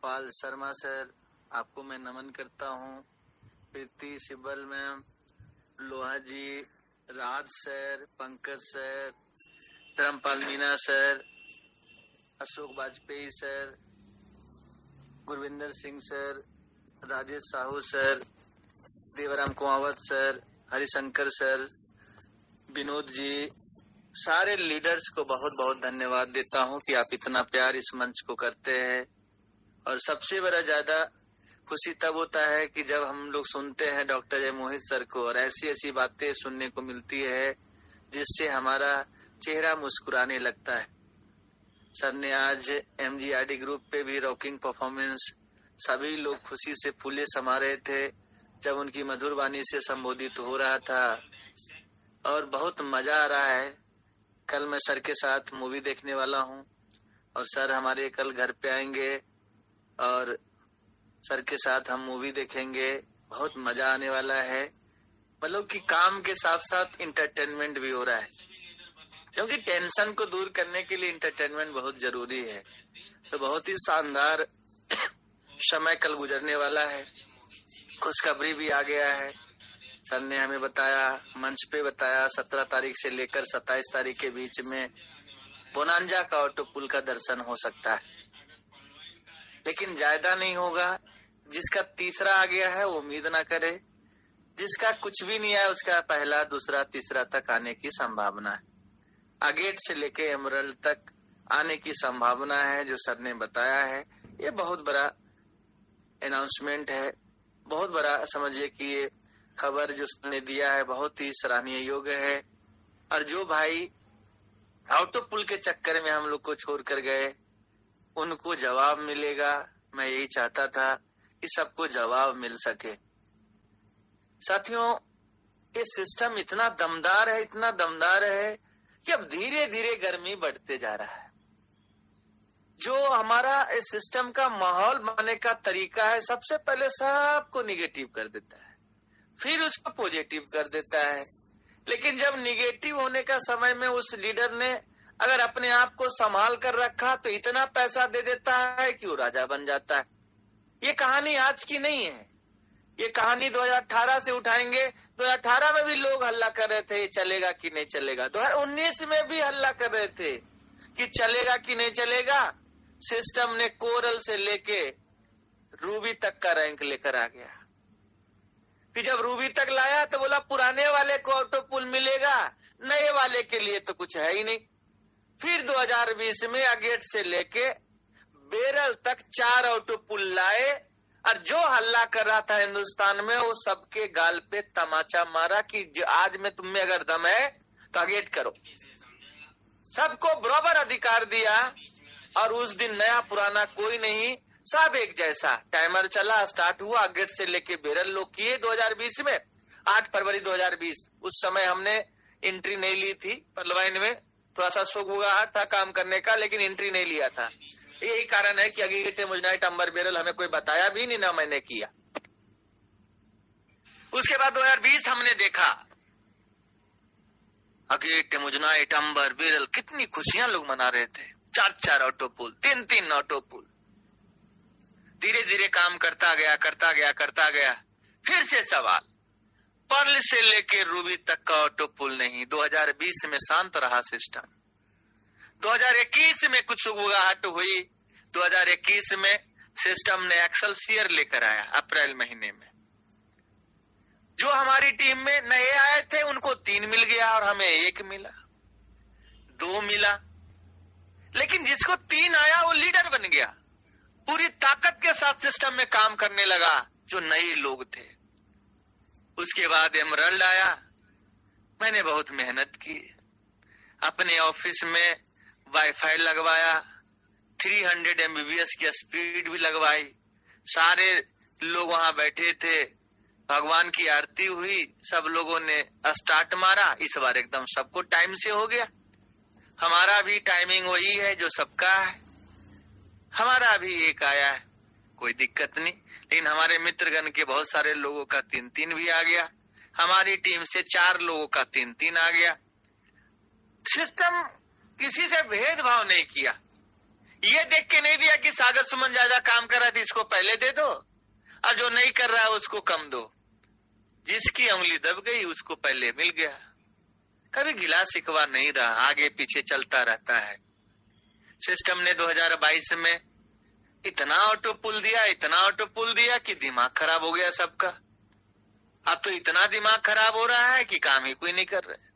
पाल Sharma sir, आपको मैं नमन करता हूँ। प्रीति Sibbal ma'am, Loha ji, Raj sir, Pankaj sir, Dharampal Meena sir, Ashok Vajpayee sir, Gurvinder Singh sir, Rajesh Sahu sir, Devram Kumawat sir, Harishankar sir, Vinod ji, सारे लीडर्स को बहुत बहुत धन्यवाद देता हूँ कि आप इतना प्यार इस मंच को करते हैं। और सबसे बड़ा ज्यादा खुशी तब होता है कि जब हम लोग सुनते हैं डॉक्टर जय मोहित सर को और ऐसी ऐसी बातें सुनने को मिलती है जिससे हमारा चेहरा मुस्कुराने लगता है। सर ने आज MGRD ग्रुप पे भी रॉकिंग परफॉर्मेंस, सभी लोग खुशी से फूले समा रहे थे जब उनकी मधुर वाणी से संबोधित हो रहा था और बहुत मजा आ रहा है। कल मैं सर के साथ मूवी देखने वाला हूँ और सर हमारे कल घर पे आएंगे और सर के साथ हम मूवी देखेंगे। बहुत मजा आने वाला है। मतलब कि काम के साथ साथ इंटरटेनमेंट भी हो रहा है, क्योंकि टेंशन को दूर करने के लिए इंटरटेनमेंट बहुत जरूरी है। तो बहुत ही शानदार समय कल गुजरने वाला है। खुशखबरी भी आ गया है। सर ने हमें बताया, मंच पे बताया, 17 तारीख से लेकर 27 तारीख के बीच में बोनांजा का ऑटो पुल का दर्शन हो सकता है, लेकिन ज्यादा नहीं होगा। जिसका तीसरा आ गया है वो उम्मीद ना करे, जिसका कुछ भी नहीं है उसका पहला, दूसरा, तीसरा तक आने की संभावना है। अगेट से लेके एमरल्ड तक आने की संभावना है जो सर ने बताया है। ये बहुत बड़ा अनाउंसमेंट है, बहुत बड़ा समझिए कि ये खबर जो सर ने दिया है बहुत ही सराहनीय योग्य है। और जो भाई ऑटो पुल के चक्कर में हम लोग को छोड़ कर गए उनको जवाब मिलेगा। मैं यही चाहता था कि सबको जवाब मिल सके। साथियों, ये सिस्टम इतना दमदार है, इतना दमदार है कि अब धीरे धीरे गर्मी बढ़ते जा रहा है। जो हमारा इस सिस्टम का माहौल बनाने का तरीका है, सबसे पहले सबको निगेटिव कर देता है, फिर उसको पॉजिटिव कर देता है। लेकिन जब निगेटिव होने का समय में उस लीडर ने अगर अपने आप को संभाल कर रखा तो इतना पैसा दे देता है कि वो राजा बन जाता है। ये कहानी आज की नहीं है, ये कहानी 2018 से उठाएंगे। 2018 में भी लोग हल्ला कर रहे थे चलेगा कि नहीं चलेगा। 2019 में भी हल्ला कर रहे थे कि चलेगा कि नहीं चलेगा। सिस्टम ने कोरल से लेके रूबी तक का रैंक लेकर आ गया। फिर जब रूबी तक लाया तो बोला पुराने वाले को ऑटो पुल मिलेगा, नए वाले के लिए तो कुछ है ही नहीं। फिर 2020 में अगेट से लेके बेरल तक 4 ऑटो पुल लाए और जो हल्ला कर रहा था हिंदुस्तान में वो सबके गाल पे तमाचा मारा कि आज में तुम में अगर दम है तो अगेट करो। सबको बराबर अधिकार दिया और उस दिन नया पुराना कोई नहीं, सब एक जैसा। टाइमर चला, स्टार्ट हुआ, अगेट से लेके बेरल लोग किए 2020 में। 8 फरवरी 2020 उस समय हमने एंट्री नहीं ली थी पलवाइन में, थोड़ा सा शोगुगाहट था काम करने का, लेकिन एंट्री नहीं लिया था। यही कारण है कि अगेट मुजनाइट अंबर बेरल हमें कोई बताया भी नहीं, ना मैंने किया। उसके बाद 2020 हमने देखा अगेट मुजनाइट अंबर बेरल कितनी खुशियां लोग मना रहे थे। 4 ऑटो पुल, 3 ऑटो पुल। धीरे धीरे काम करता गया। फिर से सवाल, पर्ल से लेके रूबी तक का ऑटो पुल नहीं। 2020 में शांत रहा सिस्टम। 2021 में कुछ उगाहट हुई। 2021 में सिस्टम ने एक्सेलसियर लेकर आया अप्रैल महीने में। जो हमारी टीम में नए आए थे उनको 3 मिल गया और हमें 1 मिला, 2 मिला। लेकिन जिसको 3 आया वो लीडर बन गया, पूरी ताकत के साथ सिस्टम में काम करने लगा जो नए लोग थे। उसके बाद एमरल्ड आया। मैंने बहुत मेहनत की, अपने ऑफिस में वाईफाई लगवाया, 300 MBPS की स्पीड भी लगवाई। सारे लोग वहां बैठे थे, भगवान की आरती हुई, सब लोगों ने स्टार्ट मारा। इस बार एकदम सबको टाइम से हो गया। हमारा भी टाइमिंग वही है जो सबका है, हमारा भी एक आया है, कोई दिक्कत नहीं। लेकिन हमारे मित्रगण के बहुत सारे लोगों का 3-3 भी आ गया। हमारी टीम से 4 लोगों का 3-3 आ गया। सिस्टम किसी से भेदभाव नहीं किया। ये देख के नहीं दिया कि सागर सुमन ज्यादा काम कर रहा है इसको पहले दे दो, और जो नहीं कर रहा है उसको कम दो। जिसकी उंगली दब गई उसको पहले मिल गया। कभी गिला शिकवा नहीं रहा, आगे पीछे चलता रहता है। सिस्टम ने 2022 में इतना ऑटो पुल दिया, इतना ऑटो पुल दिया कि दिमाग खराब हो गया सबका। अब तो इतना दिमाग खराब हो रहा है कि काम ही कोई नहीं कर रहे।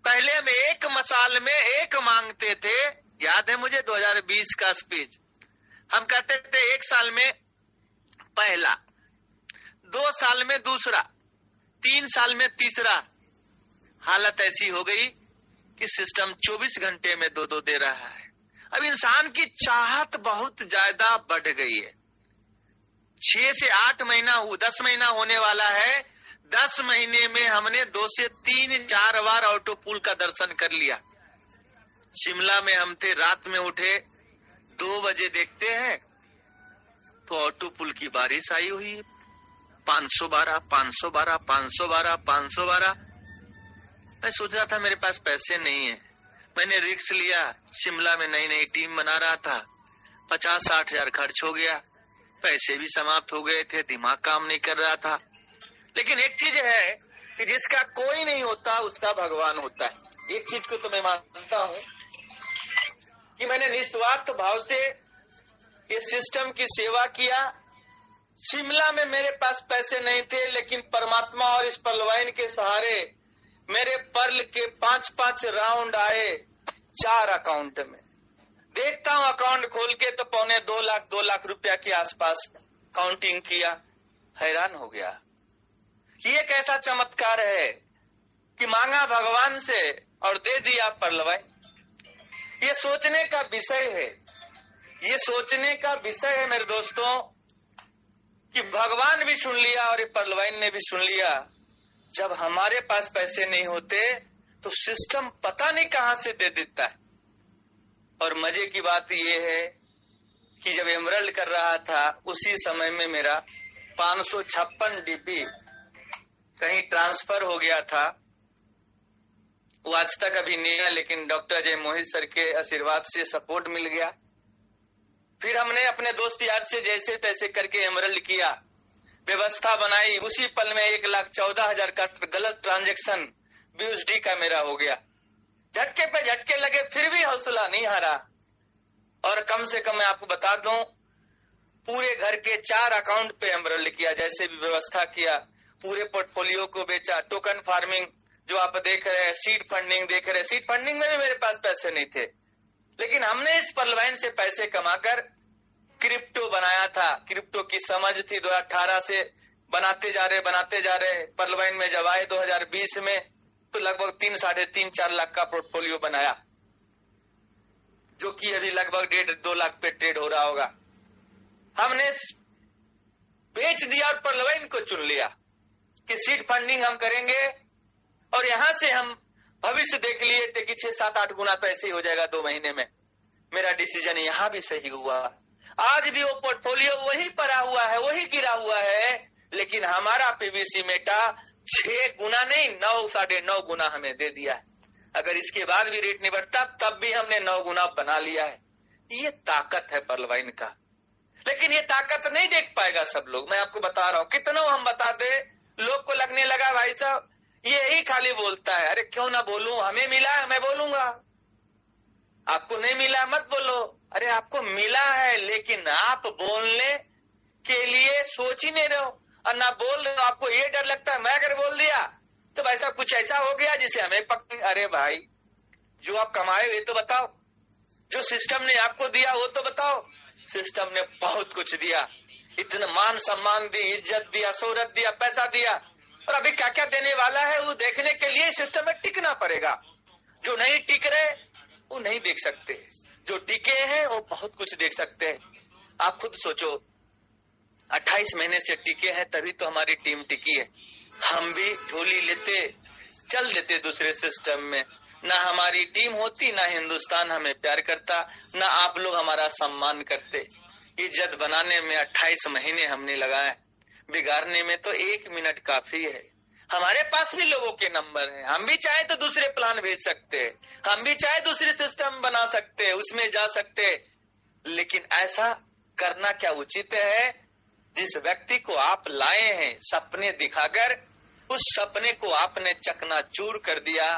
पहले हम एक मसाल में एक मांगते थे, याद है मुझे 2020 का स्पीच। हम कहते थे 1 साल में पहला, 2 साल में दूसरा, 3 साल में तीसरा। हालत ऐसी हो गई कि सिस्टम 24 घंटे में 2-2 दे रहा है। अब इंसान की चाहत बहुत ज्यादा बढ़ गई है। 6 से 8 महीना 10 महीना होने वाला है। 10 महीने में हमने 2 से 3-4 बार ऑटो पुल का दर्शन कर लिया। शिमला में हम थे, रात में उठे 2 बजे, देखते हैं तो ऑटो पुल की बारिश आई हुई, 512, 512, 512, 512। मैं सोच रहा था मेरे पास पैसे नहीं है। मैंने रिस्क लिया, शिमला में नई नई टीम बना रहा था, 50-60 हजार खर्च हो गया, पैसे भी समाप्त हो गए थे, दिमाग काम नहीं कर रहा था। लेकिन एक चीज है कि जिसका कोई नहीं होता उसका भगवान होता है। एक चीज को तो मैं मानता हूं कि मैंने निस्वार्थ भाव से ये सिस्टम की सेवा किया। शिमला में मेरे पास पैसे नहीं थे, लेकिन परमात्मा और इस पर्ल के सहारे मेरे पर्ल के 5-5 राउंड आए 4 अकाउंट में। देखता हूं अकाउंट खोल के तो 2 लाख रुपया के आसपास काउंटिंग किया। हैरान हो गया, ये कैसा चमत्कार है कि मांगा भगवान से और दे दिया पर्लवाइन। ये सोचने का विषय है, ये सोचने का विषय है मेरे दोस्तों कि भगवान भी सुन लिया और ये पर्लवाइन ने भी सुन लिया। जब हमारे पास पैसे नहीं होते तो सिस्टम पता नहीं कहां से दे देता है। और मजे की बात यह है कि जब एमरल्ड कर रहा था उसी समय में मेरा 556 डीपी कहीं ट्रांसफर हो गया था। वो आज तक अभी नहीं है, लेकिन डॉक्टर अजय मोहित सर के आशीर्वाद से सपोर्ट मिल गया। फिर हमने अपने दोस्त यार से जैसे तैसे करके एमरल्ड किया, व्यवस्था बनाई। उसी पल में 1,14,000 का गलत ट्रांजैक्शन BUSD का मेरा हो गया। झटके पे झटके लगे, फिर भी हौसला नहीं हारा। और कम से कम मैं आपको बता दूं, पूरे घर के 4 अकाउंट पे एमरल्ड किया, जैसे भी व्यवस्था किया। पूरे पोर्टफोलियो को बेचा। टोकन फार्मिंग जो आप देख रहे हैं, सीड फंडिंग देख रहे हैं, सीड फंडिंग में भी मेरे पास पैसे नहीं थे, लेकिन हमने इस पर्लवाइन से पैसे कमाकर क्रिप्टो बनाया था। क्रिप्टो की समझ थी 2018 से, बनाते जा रहे। पर्लवाइन में जब आए 2020 में तो लगभग 3-3.5-4 लाख का पोर्टफोलियो बनाया, जो कि अभी लगभग 1.5-2 लाख पे ट्रेड हो रहा होगा। हमने बेच दिया और पर्लवाइन को चुन लिया कि सीड फंडिंग हम करेंगे, और यहां से हम भविष्य देख लिए थे कि 6-7-8 गुना तो ऐसे ही हो जाएगा 2 महीने में। मेरा डिसीजन यहां भी सही हुआ। आज भी वो पोर्टफोलियो वही पड़ा हुआ है, वही गिरा हुआ है, लेकिन हमारा पीवीसी मेटा 6 गुना नहीं 9-9.5 गुना हमें दे दिया है। अगर इसके बाद भी रेट नहीं बढ़ता तब भी हमने 9 गुना बना लिया है। ये ताकत है पर्लवाइन का। लेकिन ये ताकत नहीं देख पाएगा सब लोग। मैं आपको बता रहा हूं, कितनों हम बताते, लोग को लगने लगा भाई साहब ये ही खाली बोलता है। अरे क्यों ना बोलूं, हमें मिला है, मैं बोलूंगा। आपको नहीं मिला मत बोलो। अरे आपको मिला है, लेकिन आप बोलने के लिए सोच ही नहीं रहे हो और ना बोल रहे हो। आपको ये डर लगता है मैं अगर बोल दिया तो ऐसा कुछ ऐसा हो गया जिसे हमें पक। अरे भाई, जो आप कमाए ये तो बताओ, जो सिस्टम ने आपको दिया वो तो बताओ। सिस्टम ने बहुत कुछ दिया, इतना मान सम्मान दी, इज्जत दिया, शोहरत दिया, पैसा दिया, और अभी क्या क्या देने वाला है वो देखने के लिए सिस्टम में टिकना पड़ेगा। जो नहीं टिक रहे वो नहीं देख सकते, जो टिके हैं वो बहुत कुछ देख सकते हैं। आप खुद सोचो, 28 महीने से टिके हैं तभी तो हमारी टीम टिकी है। हम भी झोली लेते चल देते दूसरे सिस्टम में, ना हमारी टीम होती, ना हिंदुस्तान हमें प्यार करता, ना आप लोग हमारा सम्मान करते। इज्जत बनाने में 28 महीने हमने लगाए, बिगाड़ने में तो 1 मिनट काफी है। हमारे पास भी लोगों के नंबर हैं, हम भी चाहे तो दूसरे प्लान भेज सकते हैं, हम भी चाहे दूसरे सिस्टम बना सकते हैं, उसमें जा सकते हैं, लेकिन ऐसा करना क्या उचित है? जिस व्यक्ति को आप लाए हैं सपने दिखाकर, उस सपने को आपने चकनाचूर कर दिया।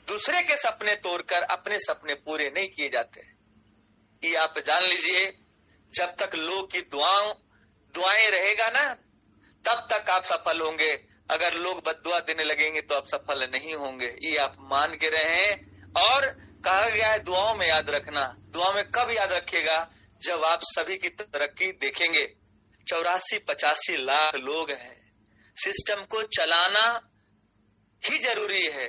दूसरे के सपने तोड़कर अपने सपने पूरे नहीं किए जाते। ये आप जान लीजिए, जब तक लोग की दुआएं रहेगा ना, तब तक आप सफल होंगे। अगर लोग बद्दुआ देने लगेंगे तो आप सफल नहीं होंगे। ये आप मान के रहें। और कहा गया है दुआओं में याद रखना। दुआ में कब याद रखिएगा? जब आप सभी की तरक्की देखेंगे। 84-85 लाख लोग हैं। सिस्टम को चलाना ही जरूरी है।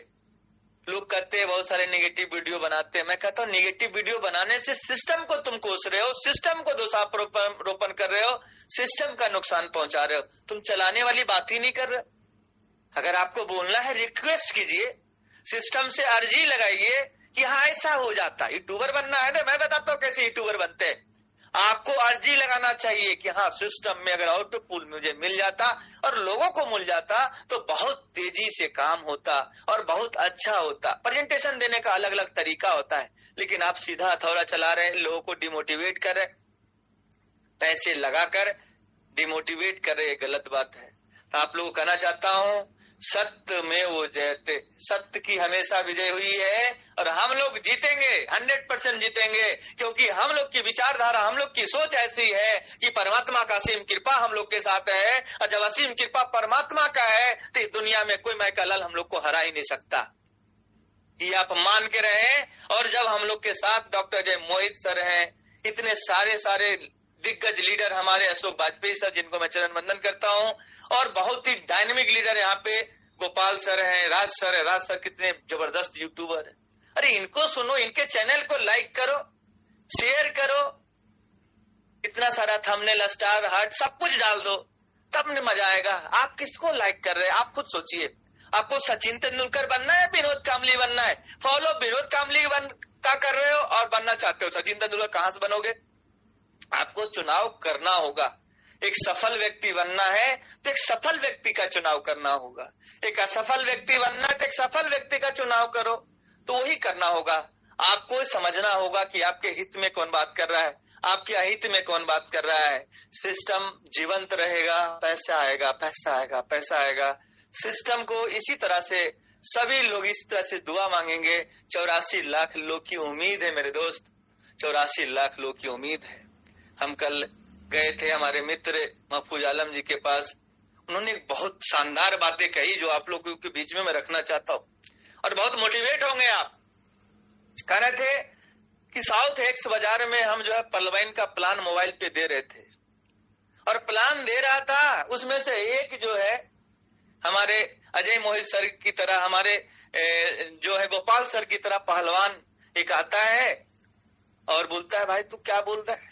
लोग कहते हैं बहुत सारे नेगेटिव वीडियो बनाते हैं। मैं कहता हूँ नेगेटिव वीडियो बनाने से सिस्टम को तुम कोस रहे हो, सिस्टम को दोषारोपण कर रहे हो, सिस्टम का नुकसान पहुंचा रहे हो। तुम चलाने वाली बात ही नहीं कर रहे। अगर आपको बोलना है रिक्वेस्ट कीजिए, सिस्टम से अर्जी लगाइए कि हाँ ऐसा हो जाता। यूट्यूबर बनना है ना, मैं बताता हूँ कैसे यूट्यूबर बनते हैं। आपको अर्जी लगाना चाहिए कि हाँ सिस्टम में अगर आउटपुट मुझे मिल जाता और लोगों को मिल जाता तो बहुत तेजी से काम होता और बहुत अच्छा होता। प्रेजेंटेशन देने का अलग अलग तरीका होता है, लेकिन आप सीधा हथौड़ा चला रहे हैं, लोगों को डिमोटिवेट कर रहे, पैसे लगाकर डिमोटिवेट कर रहे। गलत बात है। आप लोगों को कहना चाहता हूं, सत्य में वो जयते, सत्य की हमेशा विजय हुई है और हम लोग जीतेंगे, 100% जीतेंगे, क्योंकि हम लोग की विचारधारा, हम लोग की सोच ऐसी है कि परमात्मा का असीम कृपा हम लोग के साथ है। और जब असीम कृपा परमात्मा का है तो दुनिया में कोई मैकालाल हम लोग को हरा ही नहीं सकता। ये आप मान के रहे। और जब हम लोग के साथ डॉक्टर जय मोहित सर हैं, इतने सारे दिग्गज लीडर हमारे, अशोक वाजपेयी सर जिनको मैं चरण वंदन करता हूं, और बहुत ही डायनेमिक लीडर यहाँ पे गोपाल सर हैं, राज सर है। राज सर कितने जबरदस्त यूट्यूबर है। अरे इनको सुनो, इनके चैनल को लाइक करो, शेयर करो, इतना सारा थंबनेल, स्टार, हार्ट सब कुछ डाल दो, तब मजा आएगा। आप किसको लाइक कर रहे हैं? आप खुद सोचिए। आपको सचिन तेंदुलकर बनना है, विनोद कामली बनना है? फॉलो विनोद कामली का कर रहे हो और बनना चाहते हो, सचिन तेंदुलकर कहां से बनोगे? आपको चुनाव करना होगा। एक सफल व्यक्ति बनना है तो एक सफल व्यक्ति का चुनाव करना होगा। एक असफल व्यक्ति बनना है तो एक सफल व्यक्ति का चुनाव करो। तो वही करना होगा। आपको समझना होगा कि आपके हित में कौन बात कर रहा है, आपके अहित में कौन बात कर रहा है। सिस्टम जीवंत रहेगा, पैसा आएगा, पैसा आएगा, पैसा आएगा। सिस्टम को इसी तरह से सभी लोग इस तरह से दुआ मांगेंगे। 84 लाख लोग की उम्मीद है मेरे दोस्त, 84 लाख लोग की उम्मीद है। हम कल गए थे हमारे मित्र महफूज आलम जी के पास। उन्होंने बहुत शानदार बातें कही जो आप लोगों के बीच में मैं रखना चाहता हूँ और बहुत मोटिवेट होंगे आप। कह रहे थे कि साउथ एक्स बाजार में हम जो है पलवाइन का प्लान मोबाइल पे दे रहे थे और प्लान दे रहा था, उसमें से एक जो है हमारे अजय मोहित सर की तरह, हमारे जो है गोपाल सर की तरह पहलवान एक आता है और बोलता है भाई तू क्या बोल रहा है,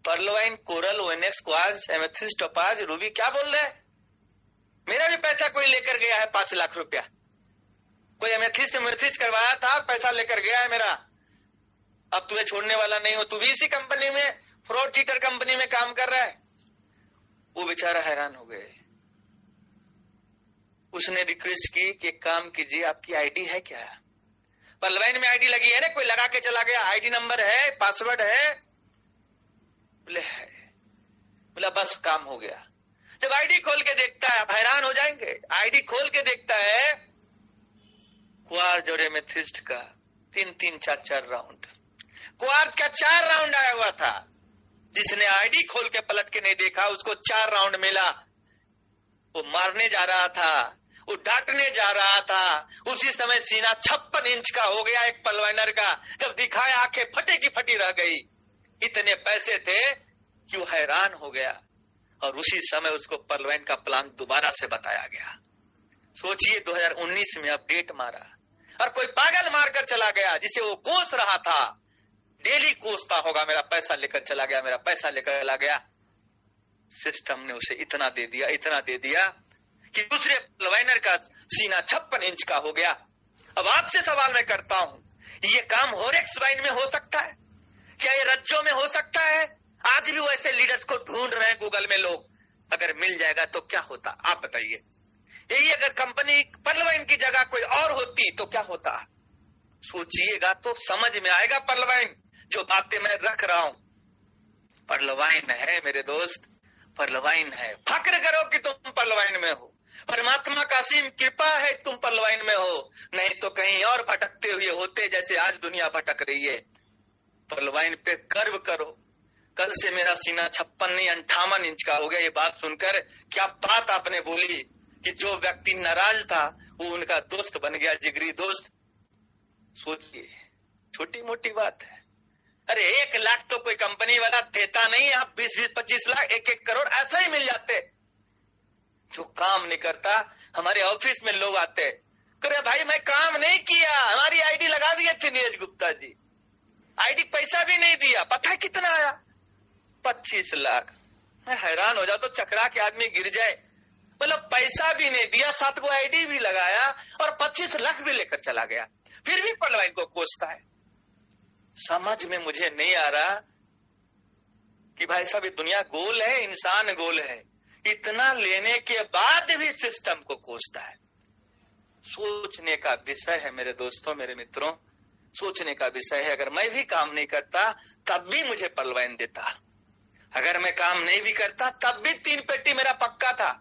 pearl wine, coral, onyx, quartz, amethyst, topaz, ruby क्या बोल रहे हैं? मेरा भी पैसा कोई लेकर गया है 5 लाख रुपया, कोई एमेथिस्ट करवाया था, पैसा लेकर गया है मेरा, अब तुम्हें छोड़ने वाला नहीं हो, तू भी इसी कंपनी में, फ्रॉड चीटर कंपनी में काम कर रहा है। वो बेचारा हैरान हो गए। उसने रिक्वेस्ट की कि काम कीजिए, आपकी आईडी है क्या? पर्लवाइन में आईडी लगी है ना, कोई लगा के चला गया, आईडी नंबर है, पासवर्ड है? बोले है। बोला बस काम हो गया। जब आईडी खोल के देखता है, आप हैरान हो जाएंगे, आईडी खोल के देखता है क्वार्ट्ज और एमेथिस्ट का 3-3, 4-4 राउंड, क्वार्ट्ज का 4 राउंड आया हुआ था। जिसने आईडी खोल के पलट के नहीं देखा उसको 4 राउंड मिला। वो मारने जा रहा था, वो डांटने जा रहा था। उसी समय सीना 56 इंच का हो गया एक पलवाइनर का। जब दिखाया आंखें फटे की फटी रह गई। इतने पैसे थे कि वो हैरान हो गया और उसी समय उसको पलवाइन का प्लान दोबारा से बताया गया। सोचिए 2019 में अपडेट मारा और कोई पागल मारकर चला गया जिसे वो कोस रहा था, डेली कोसता होगा, मेरा पैसा लेकर चला गया, मेरा पैसा लेकर चला गया। सिस्टम ने उसे इतना दे दिया कि दूसरे पलवाइनर का सीना 56 इंच का हो गया। अब आपसे सवाल मैं करता हूं, ये काम होरेक्स वाइन में हो सकता है क्या? ये रज्जों में हो सकता है? आज भी वैसे लीडर्स को ढूंढ रहे हैं गूगल में लोग। अगर मिल जाएगा तो क्या होता, आप बताइए। यही अगर कंपनी पर्लवाइन की जगह कोई और होती तो क्या होता? सोचिएगा तो समझ में आएगा। पर्लवाइन जो बातें मैं रख रहा हूं परलवाइन है मेरे दोस्त, परलवाइन है। फक्र करो कि तुम परलवाइन में हो, परमात्मा का असीम कृपा है तुम परलवाइन में हो, नहीं तो कहीं और भटकते हुए होते जैसे आज दुनिया भटक रही है। परलवाइन पे गर्व करो। कल से मेरा सीना 56 नहीं 58 इंच का हो गया। ये बात सुनकर क्या बात आपने बोली कि जो व्यक्ति नाराज था वो उनका दोस्त बन गया, जिगरी दोस्त। सोचिए, छोटी मोटी बात है। अरे 1 लाख तो कोई कंपनी वाला देता नहीं, आप 20-20, 25 लाख, 1-1 करोड़ ऐसा ही मिल जाते। जो काम नहीं करता, हमारे ऑफिस में लोग आते, करे भाई मैं काम नहीं किया, हमारी आईडी लगा दिए थे नीरज गुप्ता जी, आईडी पैसा भी नहीं दिया, पता है कितना आया? 25 लाख। मैं हैरान हो जाता, तो चकरा के आदमी गिर जाए। मतलब पैसा भी नहीं दिया, 7 को आईडी भी लगाया और 25 लाख भी लेकर चला गया, फिर भी परलवाइन को कोसता है। समझ में मुझे नहीं आ रहा कि भाई साहब ये दुनिया गोल है, इंसान गोल है। इतना लेने के बाद भी सिस्टम को कोसता है। सोचने का विषय है मेरे दोस्तों, मेरे मित्रों, सोचने का विषय है। अगर मैं भी काम नहीं करता तब भी मुझे परलवाइन देता, अगर मैं काम नहीं भी करता तब भी 3 पेटी मेरा पक्का था।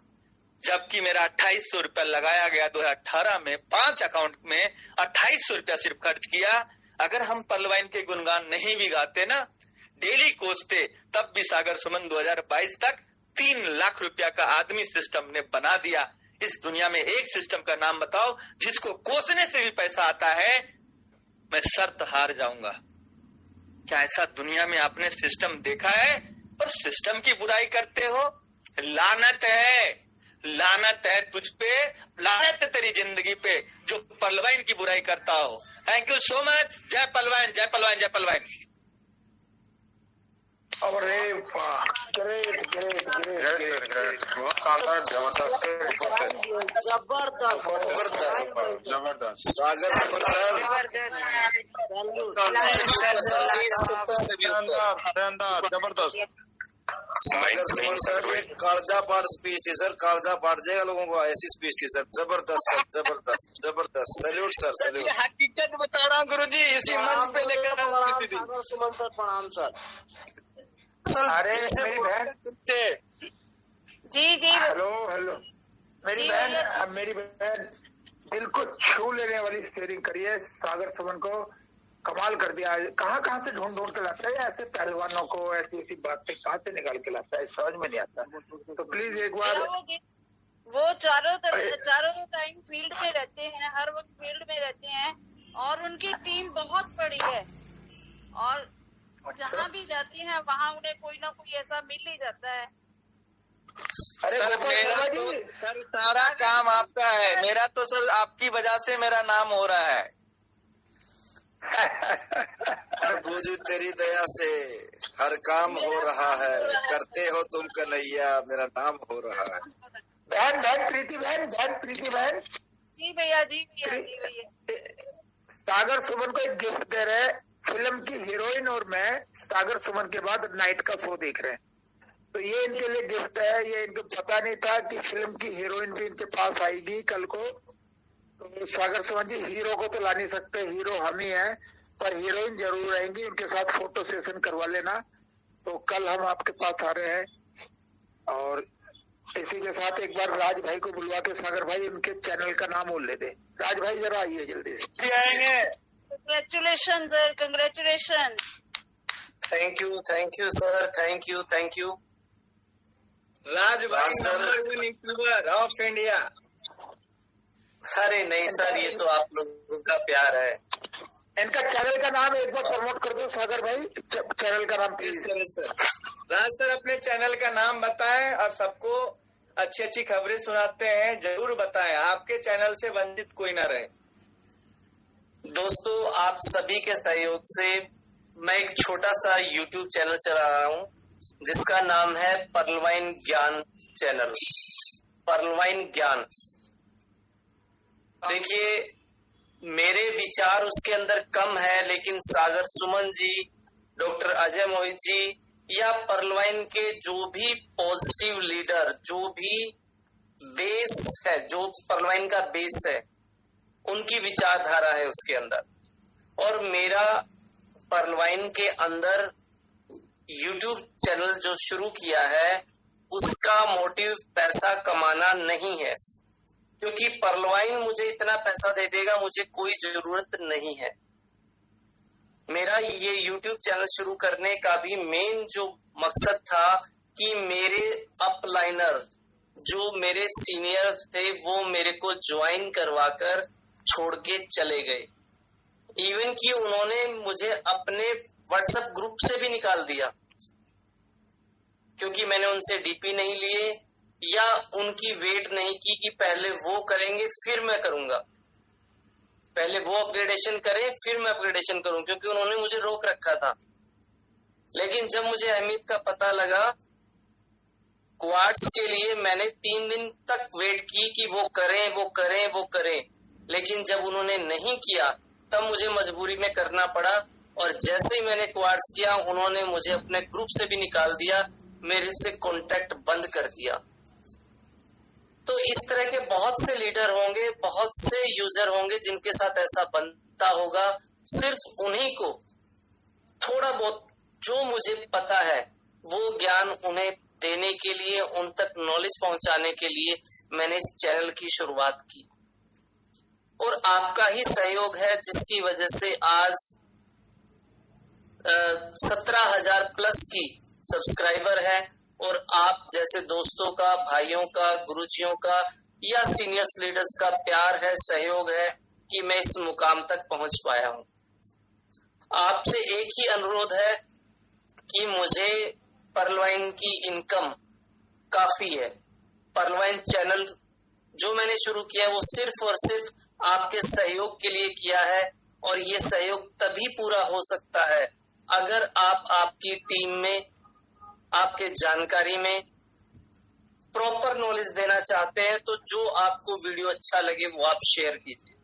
जबकि मेरा 2800 रुपया लगाया गया 2018 में, 5 अकाउंट में 2800 रुपया सिर्फ खर्च किया। अगर हम परलवाइन के गुणगान नहीं भी गाते ना, डेली कोसते, तब भी सागर सुमन 2022 तक 3 लाख रुपया का आदमी सिस्टम ने बना दिया। इस दुनिया में एक सिस्टम का नाम बताओ जिसको कोसने से भी पैसा आता है। मैं शर्त हार जाऊंगा। क्या ऐसा दुनिया में आपने सिस्टम देखा है? और सिस्टम की बुराई करते हो। लानत है, लानत है तुझ पे, लानत है तेरी जिंदगी पे जो परलवाइन की बुराई करता हो। Thank you so much. जय परलवाइन, जय परलवाइन, जय परलवाइन। अरे ग्रेट ग्रेट ग्रेट ग्रेट, बहुत शानदार, जबरदस्त जबरदस्त जबरदस्त। सागर सुमन शानदार जबरदस्त। सागर सुमन सर ये कालजा पाठ स्पीच थी सर, कालजा पाठ जाएगा लोगों को, ऐसी स्पीच थी सर। जबरदस्त सर, जबरदस्त जबरदस्त। Salute sir, salute. हकीकत बता रहा हूँ गुरुजी, इसी मंच पे लेकर सागर सुमन सर प्रणाम सर। अरे मेरी बहन जी जी हेलो हेलो मेरी बहन, अब मेरी बहन दिल को छू लेने वाली शेयरिंग करी है। सागर सुमन को कमाल कर दिया। कहाँ कहाँ से ढूंढ ढूंढ के लाता है ऐसे पहलवानों को, ऐसी ऐसी बातें कहाँ से निकाल के लाता है, समझ में नहीं आता। तो प्लीज एक बार, वो चारों टाइम फील्ड में रहते हैं, हर वक्त फील्ड में रहते हैं और उनकी टीम बहुत बड़ी है और जहाँ भी जाती हैं वहाँ उन्हें कोई ना कोई ऐसा मिल ही जाता है। अरे सर मेरा तो सर सारा काम आपका है, मेरा तो सर आपकी वजह से मेरा नाम हो रहा है। प्रभु जी तेरी दया से हर काम हो रहा है, करते हो तुम कन्हैया, मेरा नाम हो रहा है। बहन बहन प्रीति बहन, बहन प्रीति बहन। जी भैया, जी भैया, जी भैया। सागर सुमन को एक गिफ्ट दे रहे हैं। फिल्म की हीरोइन और मैं सागर सुमन के बाद नाइट का शो देख रहे हैं, तो ये इनके लिए गिफ्ट है। ये इनको पता नहीं था कि फिल्म की हीरोइन भी इनके पास आएगी कल को। तो सागर सुमन जी, हीरो को तो ला नहीं सकते, हीरो हम ही हैं, पर हीरोइन जरूर आएंगी, उनके साथ फोटो सेशन करवा लेना। तो कल हम आपके पास आ रहे हैं। और इसी के साथ एक बार राज भाई को बुलवा के, सागर भाई उनके चैनल का नाम बोल लेते। राज भाई जरा आइए जल्दी से। आएंगे। Congratulation sir, congratulation. Thank you sir, thank you. Raj भाई नंबर 1 यूट्यूबर ऑफ इंडिया। अरे नहीं सर, ये तो आप लोगों का प्यार है। इनका चैनल का नाम एक बार प्रमोट कर दो सागर भाई, चैनल का नाम प्लीज। सर राज सर अपने चैनल का नाम बताएं और सबको अच्छी अच्छी खबरें सुनाते हैं, जरूर बताएं, आपके चैनल से वंचित कोई ना रहे। दोस्तों, आप सभी के सहयोग से मैं एक छोटा सा YouTube चैनल चला रहा हूँ जिसका नाम है परलवाइन ज्ञान चैनल। परलवाइन ज्ञान, देखिए मेरे विचार उसके अंदर कम है, लेकिन सागर सुमन जी, डॉक्टर अजय मोहित जी या परलवाइन के जो भी पॉजिटिव लीडर, जो भी बेस है, जो परलवाइन का बेस है, उनकी विचारधारा है उसके अंदर। और मेरा परलवाइन के अंदर YouTube चैनल जो शुरू किया है उसका मोटिव पैसा कमाना नहीं है, क्योंकि परलवाइन मुझे इतना पैसा दे देगा, मुझे कोई जरूरत नहीं है। मेरा ये YouTube चैनल शुरू करने का भी मेन जो मकसद था कि मेरे अपलाइनर जो मेरे सीनियर थे वो मेरे को ज्वाइन करवाकर छोड़ के चले गए। इवन कि उन्होंने मुझे अपने व्हाट्सएप ग्रुप से भी निकाल दिया, क्योंकि मैंने उनसे डीपी नहीं लिए या उनकी वेट नहीं की कि पहले वो करेंगे फिर मैं करूंगा, पहले वो अपग्रेडेशन करें फिर मैं अपग्रेडेशन करूं, क्योंकि उन्होंने मुझे रोक रखा था। लेकिन जब मुझे अहमियत का पता लगा क्वार्ट्स के लिए, मैंने 3 दिन तक वेट की कि वो करें वो करें वो करें, लेकिन जब उन्होंने नहीं किया तब मुझे मजबूरी में करना पड़ा। और जैसे ही मैंने क्वार्ट्स किया उन्होंने मुझे अपने ग्रुप से भी निकाल दिया, मेरे से कांटेक्ट बंद कर दिया। तो इस तरह के बहुत से लीडर होंगे, बहुत से यूजर होंगे जिनके साथ ऐसा बनता होगा। सिर्फ उन्हीं को थोड़ा बहुत जो मुझे पता है वो ज्ञान उन्हें देने के लिए, उन तक नॉलेज पहुंचाने के लिए मैंने इस चैनल की शुरुआत की। और आपका ही सहयोग है जिसकी वजह से आज 17,000 प्लस की सब्सक्राइबर है। और आप जैसे दोस्तों का, भाइयों का, गुरुजियों का या सीनियर्स लीडर्स का प्यार है, सहयोग है कि मैं इस मुकाम तक पहुंच पाया हूं। आपसे एक ही अनुरोध है कि मुझे परलवाइन की इनकम काफी है। परलवाइन चैनल जो मैंने शुरू किया है वो सिर्फ और सिर्फ आपके सहयोग के लिए किया है, और ये सहयोग तभी पूरा हो सकता है अगर आप आपकी टीम में, आपके जानकारी में प्रॉपर नॉलेज देना चाहते हैं तो जो आपको वीडियो अच्छा लगे वो आप शेयर कीजिए,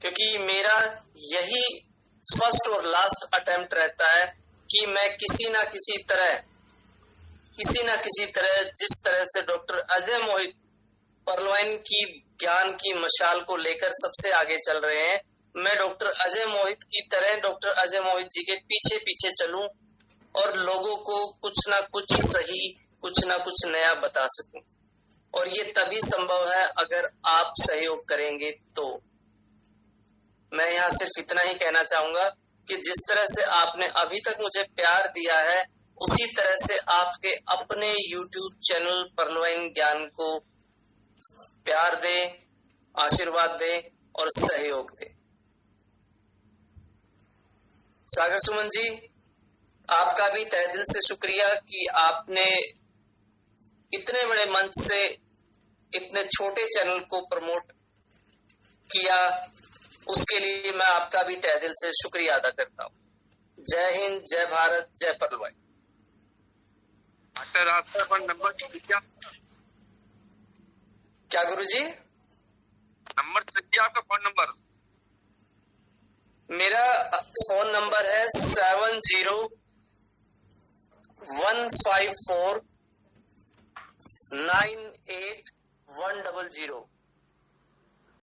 क्योंकि मेरा यही फर्स्ट और लास्ट अटेम्प्ट रहता है कि मैं किसी ना किसी तरह जिस तरह से डॉक्टर अजय मोहित परलवाइन की ज्ञान की मशाल को लेकर सबसे आगे चल रहे हैं, मैं डॉक्टर अजय मोहित की तरह डॉक्टर अजय मोहित जी के पीछे पीछे चलूं और लोगों को कुछ ना कुछ सही, कुछ ना कुछ नया बता सकूं। और ये तभी संभव है अगर आप सहयोग करेंगे। तो मैं यहाँ सिर्फ इतना ही कहना चाहूंगा कि जिस तरह से आपने अभी तक मुझे प्यार दिया है उसी तरह से आपके अपने YouTube चैनल परलवाइन ज्ञान को प्यार दे, आशीर्वाद दे और सहयोग दे। सागर सुमन जी, आपका भी तहे दिल से शुक्रिया कि आपने इतने बड़े मंच से इतने छोटे चैनल को प्रमोट किया, उसके लिए मैं आपका भी तहे दिल से शुक्रिया अदा करता हूँ। जय हिंद, जय भारत, जय परलवाइन। डॉक्टर आपका फोन नंबर क्या गुरुजी? नंबर चाहिए आपका फोन नंबर? मेरा फोन नंबर है 7015498100।